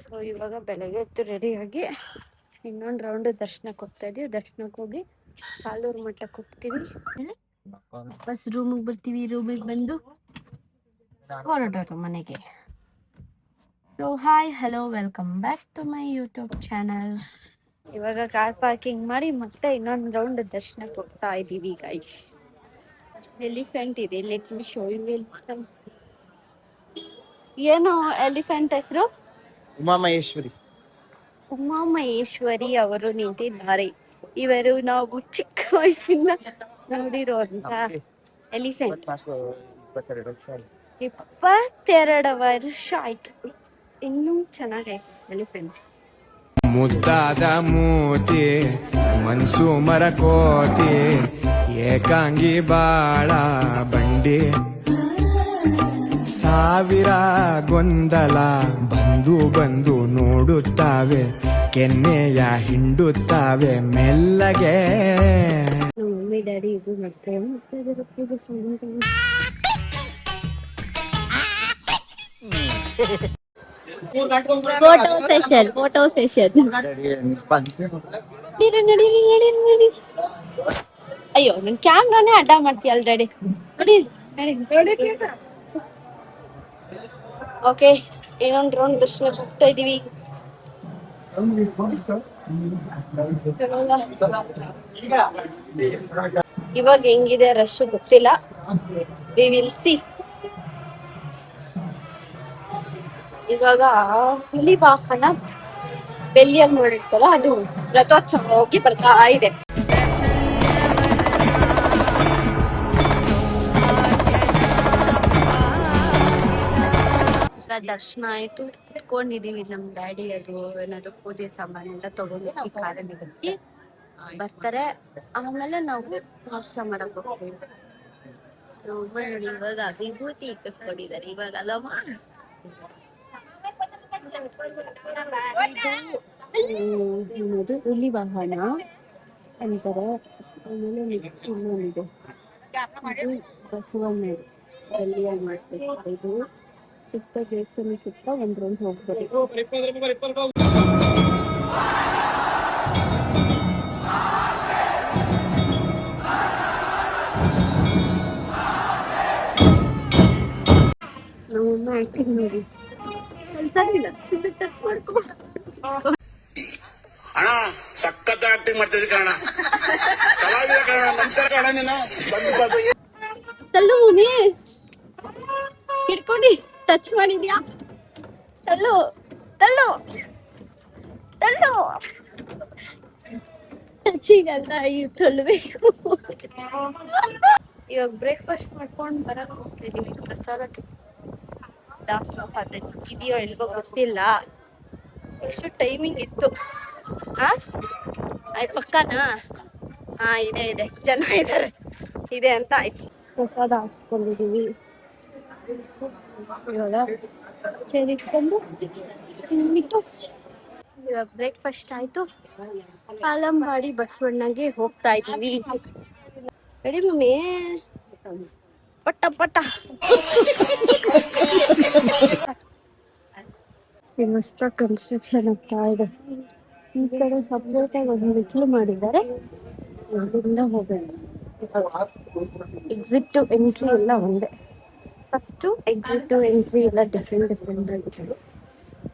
So ಇವಾಗ ಬೆಳಗ್ಗೆ ಎದ್ದು ರೆಡಿಯಾಗಿ ಇನ್ನೊಂದು ರೌಂಡ್ ದರ್ಶನಕ್ಕೆ ಹೋಗ್ತಾ ಇದೀವಿ. ದರ್ಶನಕ್ಕೆ ಹೋಗಿ ಸಾಲೂರು ಮಠಕ್ಕೆ ಹೋಗ್ತೀವಿ. ಬಸ್ ರೂಮಿಗೆ ಬರ್ತೀವಿ. ರೂಮಿಗೆ ಬಂದು ಹೊರಡೋರು ಮನೆಗೆ. So hi hello welcome back to my YouTube channel. ಇವಾಗ ಕಾರ್ ಪಾರ್ಕಿಂಗ್ ಮಾಡಿ ಮತ್ತೆ ಇನ್ನೊಂದು ರೌಂಡ್ ದರ್ಶನಕ್ಕೆ ಹೋಗ್ತಾ ಇದೀವಿ ಗೈಸ್. ಎಲಿಫೆಂಟ್ ಇದೆ. Let me show you elephant. ಏನು ಎಲಿಫೆಂಟ್ ಹೆಸರು? ಉಮಾಮಹೇಶ್ವರಿ. ಉಮಾಮಹೇಶ್ವರಿ ಅವರು ನಿಂತಿದ್ದಾರೆ. ಇವರು ನಾವು ಚಿಕ್ಕ ವಯಸ್ಸಿಂದ ನೋಡಿರುವಂತ ಎಲಿಫೆಂಟ್. 22 ವರ್ಷ ಆಯ್ತು. ಇನ್ನೂ ಚೆನ್ನಾಗೈತೆ ಎಲಿಫೆಂಟ್. ಮುದ್ದಾದ ಮೂತಿ ಮನ್ಸು ಮರಕೋತಿ ಏಕಾಂಗಿ ಬಾಳ ಬಂಡಿ ಸಾವಿರ ಗೊಂದಲ ಬಂದು ಬಂದು ನೋಡುತ್ತಾವೆ ಕೆನ್ನೆಯ ಹಿಂಡುತ್ತಾವೆ ಮೆಲ್ಲಗೆ. ಮಮ್ಮಿ ಡ್ಯಾಡಿ ಇದು ಮತ್ತೆ ಪೂಜೆ ಫೋಟೋ ಸೆಷನ್. ನಡಿ. ಅಯ್ಯೋ ನನ್ ಕ್ಯಾಮ್ರಾನೇ ಅಡ್ಡ ಮಾಡ್ತೀಯ ಆಲ್ರೆಡಿ. ನಡಿ. ಓಕೆ, ಇನ್ನೊಂದು ರೌಂಡ್ ದರ್ಶನಕ್ಕೆ ಹೋಗ್ತಾ ಇದೀವಿ. ಇವಾಗ ಹೆಂಗಿದೆ ರಶ್ ಗೊತ್ತಿಲ್ಲ. We will see. ಇವಾಗ ಹುಲಿ ವಾಹನ ಬೆಲ್ಲಿಯಾಗಿ ನೋಡಿರ್ತಲ್ಲ, ಅದು ರಥೋತ್ಸವ ಹೋಗಿ ಬರ್ತಾ ಇದೆ. ದರ್ಶನ ಆಯ್ತು, ಕುತ್ಕೊಂಡಿದೀವಿ. ನಮ್ ಡ್ಯಾಡಿ ಅದು ಏನಾದ್ರು ಪೂಜೆ ಸಾಮಾನೆಲ್ಲ ತಗೊಂಡು ಈ ಕಾರಲ್ಲಿ ಬಿಟ್ಟು ಬರ್ತಾರೆ. ಆಮೇಲೆ ನಾವು ನಾಷ್ಟ ಮಾಡಕ್ ಹೋಗ್ತೀವಿ. ಇವಾಗ ವಿಭೂತಿ ಇಕ್ಕಿಸ್ಕೊಂಡಿದ್ದಾರೆ. ಇವಾಗ ಅಲ್ಲಮ್ಮ ಇದು ಹುಲಿ ವಾಹನ ಅಂತಾರೆ. ಆಮೇಲೆ ಇನ್ನೊಂದಿದೆ, ಬಸವಣ್ಣ ಬೆಲ್ಲಿಯಾಗಿ ಮಾಡ್ತಾರೆ. ಇದು ಸುತ್ತ ದೇವಸ್ಥಾನ ಸುತ್ತ ಒಂದ್ ರೌಂಡ್ ಹೋಗ್ತಾರೆ. ನಮ್ಮಮ್ಮ ಆಕ್ಟಿಂಗ್ ನೋಡಿ ಅಣ್ಣ ಸಖತ್ ಆಕ್ಟಿಂಗ್ ಮಾಡ್ತಿದ್ದೆ ಕಣ. ಕಲಾವಿದ ಕಣ, ನಮಸ್ಕಾರ ಕಣ. ನೀನು ತಳ್ಳು ಮಮ್ಮಿ, ಹಿಡ್ಕೊಂಡು ಟಚ್ ಮಾಡಿದ್ಯಾ? ತಳ್ಳು ಟಚಿಗಲ್ಲ, ಇವ್ ತಳ್ಳಬೇಕು. ಇವಾಗ ಬ್ರೇಕ್ಫಾಸ್ಟ್ ಮಾಡ್ಕೊಂಡು ಬರಕ್ ಹೋಗ್ತೀವಿ. ಇಷ್ಟು ಪ್ರಸಾದ ದಾಸೋಹ ಇದೆಯೋ ಇಲ್ವೋ ಗೊತ್ತಿಲ್ಲ. ಎಷ್ಟು ಟೈಮಿಂಗ್ ಇತ್ತು? ಪಕ್ಕನಾ? ಇದೆ ಜನ ಇದ್ದಾರೆ, ಇದೆ ಅಂತ ಆಯ್ತು. ಪ್ರಸಾದ ಹಾಕ್ಸ್ಕೊಂಡಿದೀವಿ. ಇವಾಗ ಸೇರಿಕೊಂಡು ತಿನ್ಬಿಟ್ಟು ಇವಾಗ ಬ್ರೇಕ್ಫಾಸ್ಟ್ ಆಯ್ತು. ಪಾಲಂಬಾಡಿ ಬಸವಣ್ಣಗೆ ಹೋಗ್ತಾ ಇದೀವಿ. Ready mummy? ಪಟ್ಟ ಮಸ್ತ ಕನ್ಸ್ಟ್ರಕ್ಷನ್ ಆಗ್ತಾ ಇದೆ. ಈ ಕಡೆ ಸಪ್ರೇಟ್ ಆಗಿ ಒಂದು ಮೆಟ್ಲು ಮಾಡಿದ್ದಾರೆ. ಅದರಿಂದ ಹೋಗೋದು. ಎಕ್ಸಿಟ್ ಟು ಎಂಟ್ರಿ ಎಲ್ಲ ಒಂದೇ. ಫಸ್ಟ್ ಎಕ್ಸಿಟ್ ಟು ಎಂಟ್ರಿ ಎಲ್ಲ ಡಿಫ್ರೆಂಟ್ ಆಗಿತ್ತು.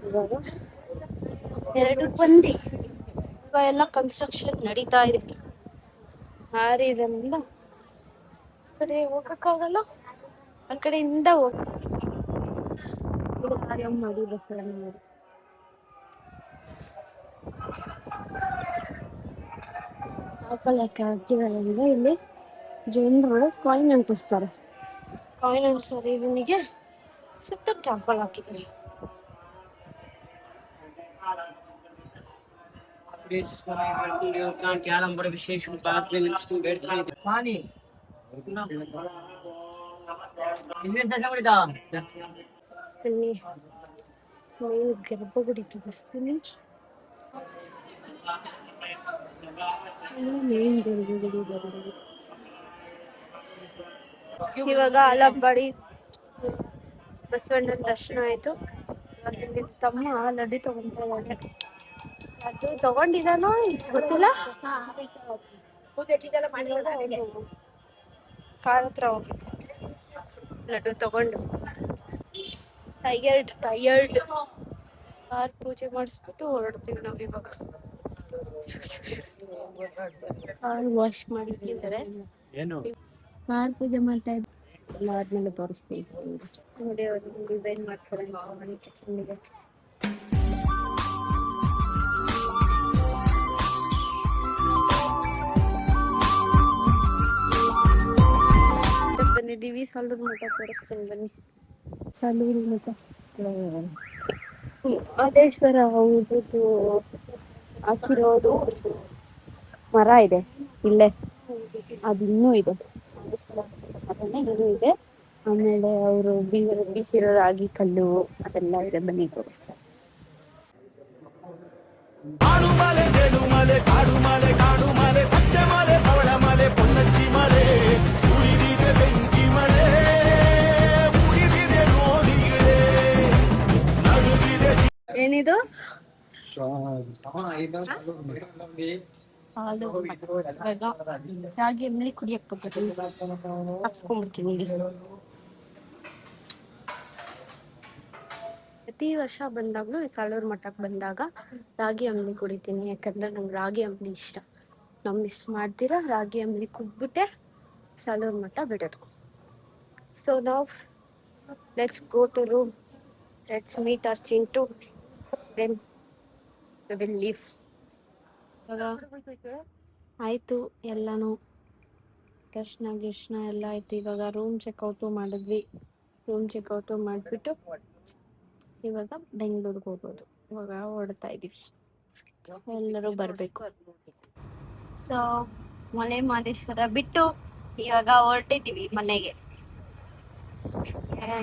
ಇವಾಗ ಎರಡು ಬಂದಿ. ಇವಾಗ ಎಲ್ಲ ಕನ್ಸ್ಟ್ರಕ್ಷನ್ ನಡೀತಾ ಇದೆ. ಇದರಿಂದ ಕಡೆ ಹೋಗಕ್ಕಾಗಲ್ಲ, ಆ ಕಡೆಯಿಂದ ಮಾಡಿ ಬಸವಣ್ಣ ಮಾಡಿ ಹಾಕಿರೋದ್ರಿಂದ ಇಲ್ಲಿ ಜನರು ಕಾಯಿನ್ ಅಂಟಿಸ್ತಾರೆ. ಕಾಯಿನ್ ಅಂಟಿಸೋ ಇದನಿಗೆ ಸುತ್ತ ಟಾಪಲ್ ಹಾಕಿದ್ದಾರೆ. ವಿಶೇಷ ಗರ್ಭಗುಡಿ ತೋರಿಸ್ತೀನಿ. ಇವಾಗ ಆಲಂಬಾಡಿ ಬಸವಣ್ಣನ ದರ್ಶನ ಆಯ್ತು. ಇಲ್ಲಿ ತಮ್ಮ ಲಡ್ಡು ತಗೊಂತಾ ಇದ್ದಾನೆ. ಲಡ್ಡು ತಗೊಂಡಿದಾನೋ ಗೊತ್ತಿಲ್ಲ. ಕಾರ್ ಹತ್ರ ಹೋಗಿ ಲಡ್ಡು ತಗೊಂಡು ಟಯರ್ಡ್ ಕಾರ್ ಪೂಜೆ ಮಾಡಿಸ್ಬಿಟ್ಟು ಹೊರಡ್ತೀವಿ ನಾವ್ ಇವಾಗ. ಕಾರ್ ವಾಶ್ ಮಾಡಿಟ್ಟಿದ್ದಾರೆ. ಕಾರ್ ಪೂಜೆ ಮಾಡ್ತಾ ಇದ್ದೆ. ಎಲ್ಲ ಆದ್ಮೇಲೆ ತೋರಿಸ್ತೀವಿ. ನೋಡಿ ಅವ್ರು ಡಿಸೈನ್ ಮಾಡ್ತಾರೆ ಮನೆ ಕಿಚನ್ನಿಗೆ. ಬಂದಿದ್ದೀವಿ ಸಾಲೂರು ಮಠ ತೋರಿಸ್ತೀನಿ ಬನ್ನಿ. ಸಾಲೂರು ಮಠ ಮಹದೇಶ್ವರ ಅವ್ರದ್ದು ಹಾಕಿರೋದು ಮರ ಇದೆ ಇಲ್ಲೇ, ಅದು ಇನ್ನೂ ಇದೆ. ಅದನ್ನೇ ಇನ್ನೂ ಇದೆ. ಆಮೇಲೆ ಅವರು ಬೀಸಿರೋ ರಾಗಿ ಕಲ್ಲು ಅದೆಲ್ಲ ಇದೆ. ಬನ್ನಿ ತೋರಿಸ್ತಾರೆ. ಏನಿದು? ಹಾಲು ರಾಗಿ ಅಂಬ್ಲಿ ಕುಡಿಯಕ್ ಹಾಕ್ಸ್ಕೊಂಡ್ಬಿಡ್ತೀನಿ. ಪ್ರತಿ ವರ್ಷ ಬಂದಾಗ್ಲೂ ಸಾಲೂರು ಮಠಕ್ಕೆ ಬಂದಾಗ ರಾಗಿ ಅಂಬ್ಲಿ ಕುಡಿತೀನಿ, ಯಾಕಂದ್ರೆ ನಂಗೆ ರಾಗಿ ಅಂಬ್ಲಿ ಇಷ್ಟ. ನಾವು ಮಿಸ್ ಮಾಡ್ತೀರಾ ರಾಗಿ ಅಂಬ್ಲಿ ಕುಡ್ಬಿಟ್ಟೆ ಸಾಲೂರು ಮಠ ಬಿಡೋದು. ಸೊ ನಾವು let's go to room, let's meet our Chintu, then we will leave. ಆಯ್ತು ಎಲ್ಲಾನು ದರ್ಶನ ಎಲ್ಲ ಆಯ್ತು. ಇವಾಗ ರೂಮ್ ಚೆಕ್ಔಟು ಮಾಡಿದ್ವಿ. ರೂಮ್ ಚೆಕ್ಔಟು ಮಾಡಿಬಿಟ್ಟು ಇವಾಗ ಬೆಂಗಳೂರಿಗೆ ಹೋಗೋದು. ಇವಾಗ ಹೊರಡ್ತಾ ಇದೀವಿ, ಎಲ್ಲರೂ ಬರಬೇಕು. ಸೊ ಮಲೆ ಮಹದೇಶ್ವರ ಬಿಟ್ಟು ಇವಾಗ ಹೊರಟಿದ್ದೀವಿ ಮನೆಗೆ.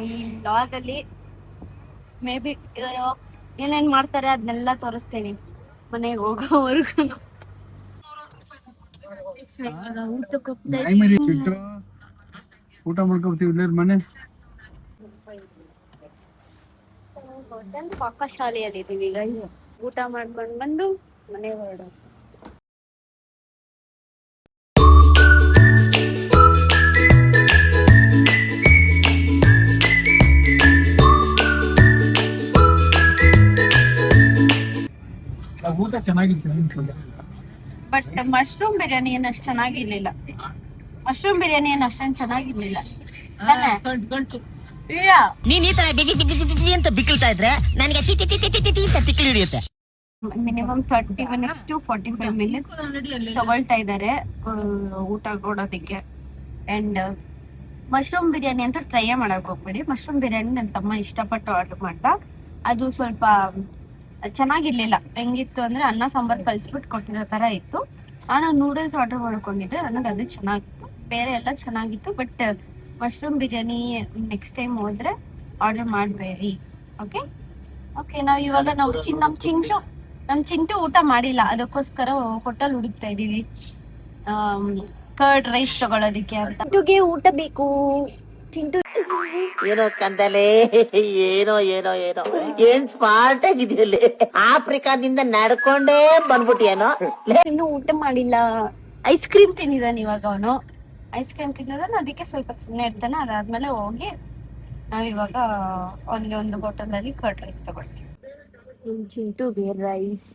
ಈ ಬ್ಲಾಗಲ್ಲಿ ಮೇ ಬಿ ಏನೇನ್ ಮಾಡ್ತಾರೆ ಅದನ್ನೆಲ್ಲ ತೋರಿಸ್ತೀನಿ ಮನೆಗೆ ಹೋಗೋವರೆಗೂ. ಊಟ ಮಾಡ್ಕೊತೀವಿ ಇಲ್ಲೇ ಮನೆ ಪಾಕಶಾಲೆಯಲ್ಲಿ ಇದೀವಿ ಈಗ. ಊಟ ಮಾಡ್ಕೊಂಡು ಬಂದು ಮನೆಗೆ ಹೊರಡೋದು. ಊಟ ಚೆನ್ನಾಗಿತ್ತು, ಬಟ್ ಮಶ್ರೂಮ್ ಬಿರಿಯಾನಿ ಏನು ಅಷ್ಟು ಚೆನ್ನಾಗಿರ್ಲಿಲ್ಲ. ಮಶ್ರೂಮ್ ಬಿರಿಯಾನಿ ಏನು ಅಷ್ಟೊಂದು ಚೆನ್ನಾಗಿರ್ಲಿಲ್ಲ. ನೀನ್ ಈ ತರ ಅಂತ ಬಿಕ್ಕಳ್ತಾ ಇದ್ರೆ ನನಗೆ ತಿಕ್ಕಿ ಹಿಡಿಯುತ್ತೆ. ಮಿನಿಮಮ್ 30 minutes to 45 minutes ತಗೊಳ್ತಾ ಇದ್ದಾರೆ ಊಟ ಕೊಡೋದಕ್ಕೆ. ಅಂಡ್ ಮಶ್ರೂಮ್ ಬಿರಿಯಾನಿ ಅಂತ ಟ್ರೈ ಮಾಡಕ್ ಹೋಗ್ಬೇಡಿ. ಮಶ್ರೂಮ್ ಬಿರಿಯಾನಿ ನನ್ನ ತಮ್ಮ ಇಷ್ಟಪಟ್ಟು ಆರ್ಡರ್ ಮಾಡ್ದ. ಅದು ಸ್ವಲ್ಪ ಚೆನ್ನಾಗಿರ್ಲಿಲ್ಲ. ಹೆಂಗಿತ್ತು ಅಂದ್ರೆ ಅನ್ನ ಸಾಂಬಾರ್ ಕಳ್ಸ್ಬಿಟ್ಟು ಕೊಟ್ಟಿರೋ ತರ ಇತ್ತು. ನಾನು ನೂಡಲ್ಸ್ ಆರ್ಡರ್ ಮಾಡ್ಕೊಂಡಿದ್ದೆ, ನನಗೆ ಅದು ಚೆನ್ನಾಗಿತ್ತು. ಬೇರೆ ಎಲ್ಲ ಚೆನ್ನಾಗಿತ್ತು. But mushroom biryani next time ಹೋದ್ರೆ ಆರ್ಡರ್ ಮಾಡಬೇಡಿ. Okay okay. ನಾವು ಇವಾಗ ನಮ್ ಚಿಂಟು ಊಟ ಮಾಡಿಲ್ಲ, ಅದಕ್ಕೋಸ್ಕರ ಹೋಟೆಲ್ ಹುಡುಕ್ತಾ ಇದೀವಿ ಕರ್ಡ್ ರೈಸ್ ತಗೊಳೋದಿಕ್ಕೆ ಅಂತ. ಚಿಂಟುಗೆ ಊಟ ಬೇಕು. ಚಿಂಟು ಏನೋ ಕಂದಲೆ, ಏನೋ ಏನೋ ಏನೋ ಏನ್ ಸ್ಮಾರ್ಟ್ ಆಗಿದೆಯಲ್ಲಿ. ಆಫ್ರಿಕಾದಿಂದ ನಡ್ಕೊಂಡೇ ಬಂದ್ಬಿಟ್ಟಿಯೇನೋ. ಇನ್ನು ಊಟ ಮಾಡಿಲ್ಲ. ಐಸ್ ಕ್ರೀಮ್ ತಿಂದಿದ್ದಾನೆ ಇವಾಗ ಅವನು. ಐಸ್ ಕ್ರೀಮ್ ತಿನ್ನೋದನ್ನ ಅದಕ್ಕೆ ಸ್ವಲ್ಪ ಸುಮ್ಮನೆ ಇರ್ತಾನೆ. ಅದಾದ್ಮೇಲೆ ಹೋಗಿ ನಾವಿವಾಗ ಒಂದು ಹೋಟೆಲಲ್ಲಿ ಕರ್ಡ್ ರೈಸ್ ತಗೊಳ್ತೀವಿ. ಚಿಂಟುಗೆ ರೈಸ್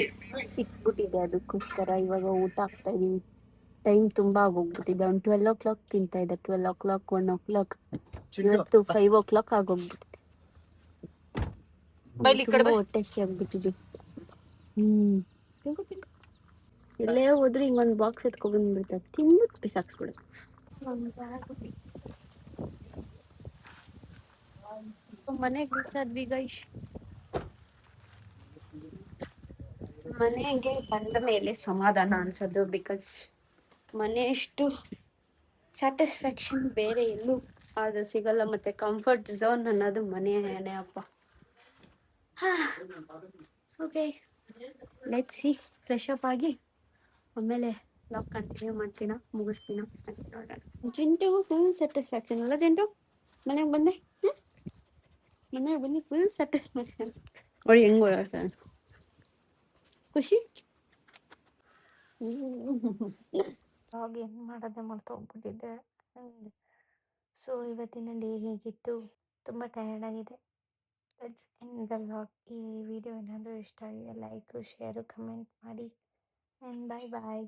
ಸಿಕ್ಬಿಟ್ಟಿದೆ, ಅದಕ್ಕೋಸ್ಕರ ಇವಾಗ ಊಟ ಆಗ್ತಾ ಇದೀವಿ. ಟೈಮ್ ತುಂಬಾ ಆಗೋಗ್ಬಿಟ್ಟಿದೆ. ಅವ್ನು 12 o'clock ತಿಂತಾ ಇದ್ದ. 12 o'clock 1 o'clock, ಇವತ್ತು 5 o'clock ಆಗೋಗ್ಬಿಟ್ಟಿದೆ. ಹೊಟ್ಟೆ ಆಗ್ಬಿಟ್ಟಿದೆ. ಎಲ್ಲೇ ಹೋದ್ರು ಹಿಂಗೊಂದು ಬಾಕ್ಸ್ ಎತ್ಕೊಂಡ್ ಬಂದ್ಬಿಡ್ತಾರೆ, ತಿಂದ್ಬಿಟ್ಟು ಬಿಸಾಕ್ಸ್ಬಿಡೋದು. ಮನೆಗೆ ಬಿಸಾದ್ವಿ ಗೈಶ್. ಮನೆಗೆ ಬಂದ ಮೇಲೆ ಸಮಾಧಾನ ಅನ್ಸೋದು. ಬಿಕಾಸ್ ಮನೆಯಷ್ಟು ಸ್ಯಾಟಿಸ್ಫ್ಯಾಕ್ಷನ್ ಬೇರೆ ಎಲ್ಲೂ ಅದು ಸಿಗಲ್ಲ. ಮತ್ತೆ ಕಂಫರ್ಟ್ ಝೋನ್ ಅನ್ನೋದು ಮನೆಯೇ ಅಪ್ಪ. Okay let's see. Fresh up ಆಗಿ ಆಮೇಲೆ ಬ್ಲಾಗ್ ಕಂಟಿನ್ಯೂ ಮುಗಿಸ್ತೀನ ನೋಡೋಣ. ಚಿಂಟುಗೂ ಫುಲ್ ಸ್ಯಾಟಿಸ್ಫ್ಯಾಕ್ಷನ್ ಅಲ್ಲ ಚಿಂಟು? ಮನೆಗೆ ಬಂದೆ ಮನೆಗೆ ಬನ್ನಿ ಫುಲ್ ಸಕ್ಸಸ್ ಮಾಡ್ತಾನೆ ನೋಡಿ ಹೆಂಗ್ ಓಡಾಡ್ತಾನೆ ಖುಷಿ ವ್ಲಾಗ್ ಏನು ಮಾಡೋದೇ ಮರ್ತೋಗ್ಬಿಟ್ಟಿದ್ದೆ. ಸೊ ಇವತ್ತಿನ ಡೇ ಹೇಗಿತ್ತು? ತುಂಬ ಟಯರ್ಡ್ ಆಗಿದೆ. Let's end the vlog. ಈ ವಿಡಿಯೋ ಏನಾದರೂ ಇಷ್ಟ ಆಗಿದೆ ಲೈಕು ಶೇರು ಕಮೆಂಟ್ ಮಾಡಿ ಆ್ಯಂಡ್ ಬಾಯ್ ಬಾಯ್.